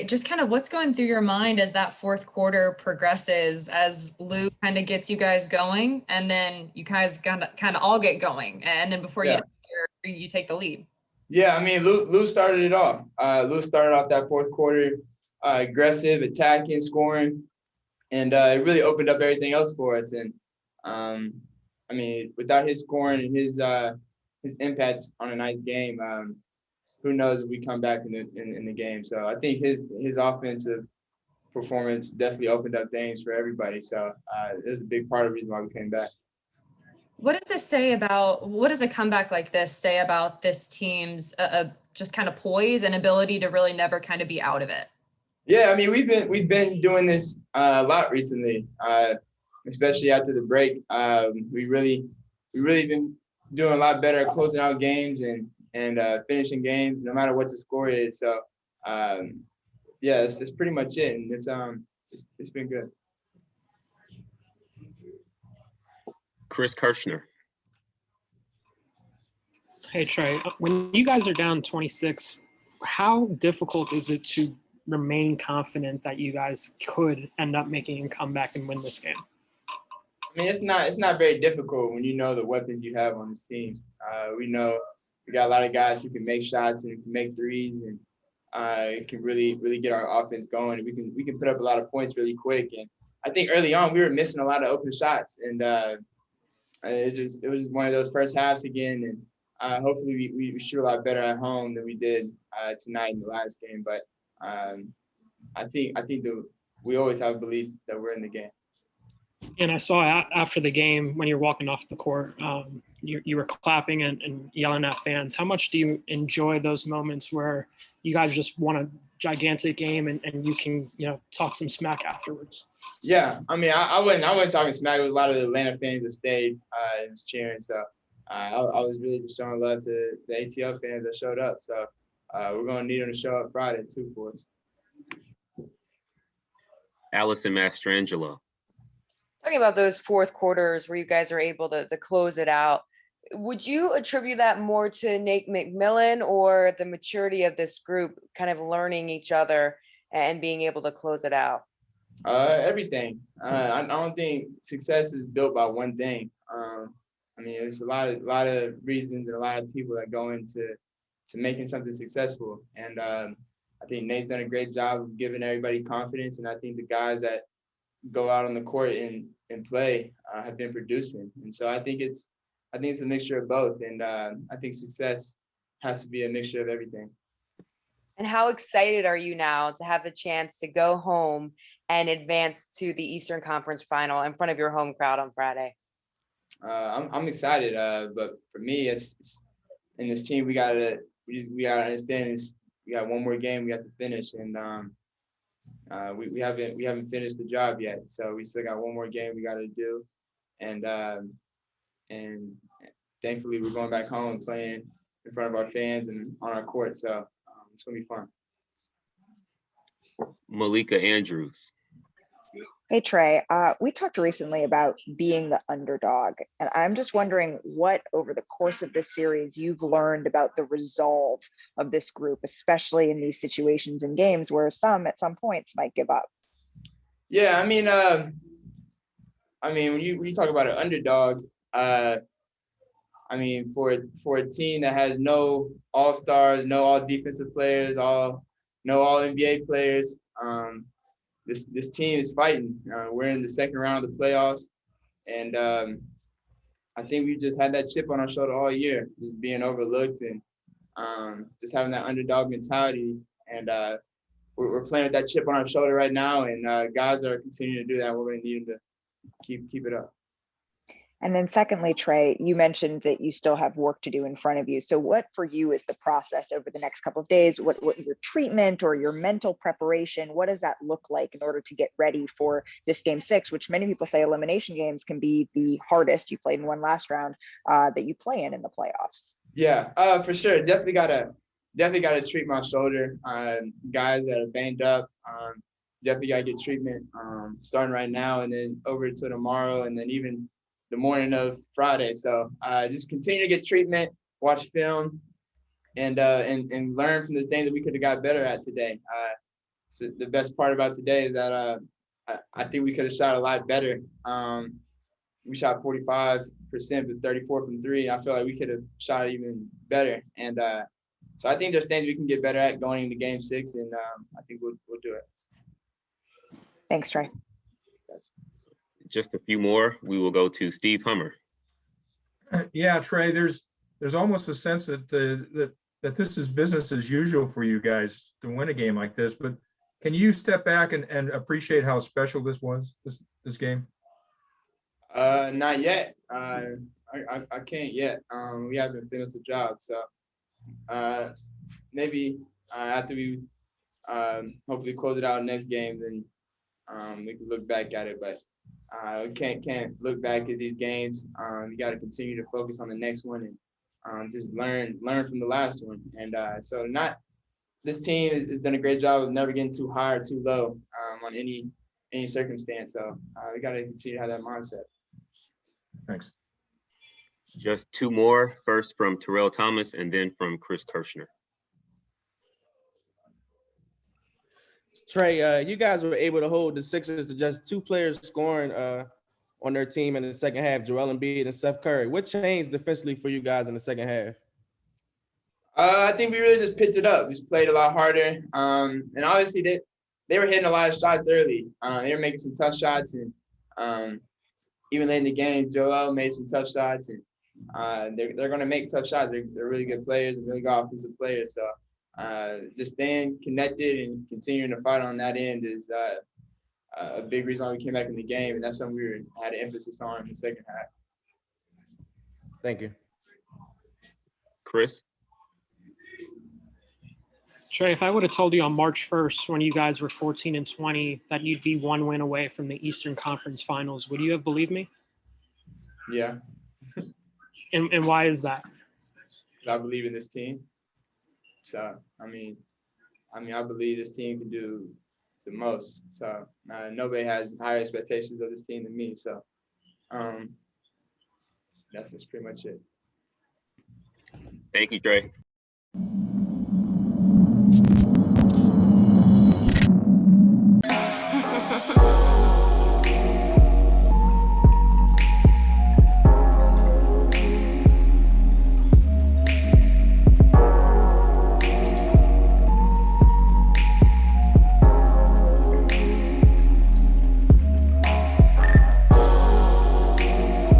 Just kind of what's going through your mind as that fourth quarter progresses, as Lou kind of gets you guys going, and then you guys kind of all get going, and then before you take the lead. Yeah, I mean, Lou started it off. Lou started off that fourth quarter aggressive, attacking, scoring, and it really opened up everything else for us. And I mean, without his scoring and his impact on a nice game, who knows if we come back in the game. So I think his offensive performance definitely opened up things for everybody. So it was a big part of the reason why we came back. What does a comeback like this say about this team's just kind of poise and ability to really never kind of be out of it? Yeah, I mean, we've been doing this a lot recently, especially after the break. We really been doing a lot better at closing out games and finishing games, no matter what the score is. So, yeah, that's pretty much it, and it's been good. Chris Kirshner. Hey, Trae, when you guys are down 26, how difficult is it to remain confident that you guys could end up making a comeback and win this game? I mean, it's not very difficult when you know the weapons you have on this team. We know we got a lot of guys who can make shots and can make threes, and it can really get our offense going. We can put up a lot of points really quick. And I think early on we were missing a lot of open shots, and it was one of those first halves again. And hopefully we shoot a lot better at home than we did tonight in the last game. But I think that we always have a belief that we're in the game. And I saw after the game when you're walking off the court, you were clapping and yelling at fans. How much do you enjoy those moments where you guys just won a gigantic game and you can talk some smack afterwards? Yeah, I mean, I wasn't talking smack. There was a lot of the Atlanta fans that stayed and was cheering. So I was really just showing love to the ATL fans that showed up. So we're gonna need them to show up Friday too for us. Allison Mastrangelo. Talking about those fourth quarters where you guys are able to close it out, would you attribute that more to Nate McMillan or the maturity of this group kind of learning each other and being able to close it out? Everything. I don't think success is built by one thing. I mean, it's a lot of reasons and a lot of people that go into making something successful. And I think Nate's done a great job of giving everybody confidence. And I think the guys that go out on the court and play have been producing. And so I think it's a mixture of both. And I think success has to be a mixture of everything. And how excited are you now to have the chance to go home and advance to the Eastern Conference Final in front of your home crowd on Friday? I'm excited, but for me, it's in this team we gotta understand is we got one more game we have to finish, and we haven't finished the job yet, so we still got one more game we got to do, and thankfully we're going back home and playing in front of our fans and on our court, so it's gonna be fun. Malika Andrews. Hey, Trae, we talked recently about being the underdog, and I'm just wondering what over the course of this series you've learned about the resolve of this group, especially in these situations and games where some at some points might give up. Yeah, I mean when you talk about an underdog, I mean for a team that has no all-stars, no all defensive players, no all NBA players, this team is fighting. We're in the second round of the playoffs, and I think we just had that chip on our shoulder all year, just being overlooked and just having that underdog mentality. And we're playing with that chip on our shoulder right now, and guys are continuing to do that. We're going to need them to keep it up. And then secondly, Trae, you mentioned that you still have work to do in front of you. So what for you is the process over the next couple of days? What your treatment or your mental preparation, what does that look like in order to get ready for this game 6, which many people say elimination games can be the hardest, you played in one last round, that you play in the playoffs? Yeah, for sure. Definitely gotta treat my shoulder. Guys that are banged up, definitely gotta get treatment starting right now and then over to tomorrow and then even the morning of Friday. So just continue to get treatment, watch film, and learn from the things that we could have got better at today. the best part about today is that I think we could have shot a lot better. We shot 45%, but 34 from three. I feel like we could have shot even better. And so I think there's things we can get better at going into game 6, and I think we'll do it. Thanks, Trae. Just a few more. We will go to Steve Hummer. Yeah, Trae, there's almost a sense that that this is business as usual for you guys to win a game like this. But can you step back and appreciate how special this was, this game? Not yet. I can't yet. We haven't finished the job, so maybe after we hopefully close it out next game, then we can look back at it. But we can't look back at these games. We got to continue to focus on the next one and just learn from the last one. And so this team has done a great job of never getting too high or too low on any circumstance. So we got to continue to have that mindset. Thanks. Just two more. First from Terrell Thomas, and then from Chris Kirshner. Trae, you guys were able to hold the Sixers to just 2 players scoring on their team in the second half, Joel Embiid and Steph Curry. What changed defensively for you guys in the second half? I think we really just picked it up. Just played a lot harder. And obviously they were hitting a lot of shots early. They were making some tough shots, and even late in the game, Joel made some tough shots, and they're going to make tough shots. They're really good players and really good offensive players. So just staying connected and continuing to fight on that end is a big reason why we came back in the game, and that's something we had an emphasis on in the second half. Thank you. Chris? Trae, if I would have told you on March 1st, when you guys were 14-20, that you'd be 1 win away from the Eastern Conference Finals, would you have believed me? Yeah. And why is that? I believe in this team. So, I mean, I believe this team can do the most. So nobody has higher expectations of this team than me. So that's pretty much it. Thank you, Trae.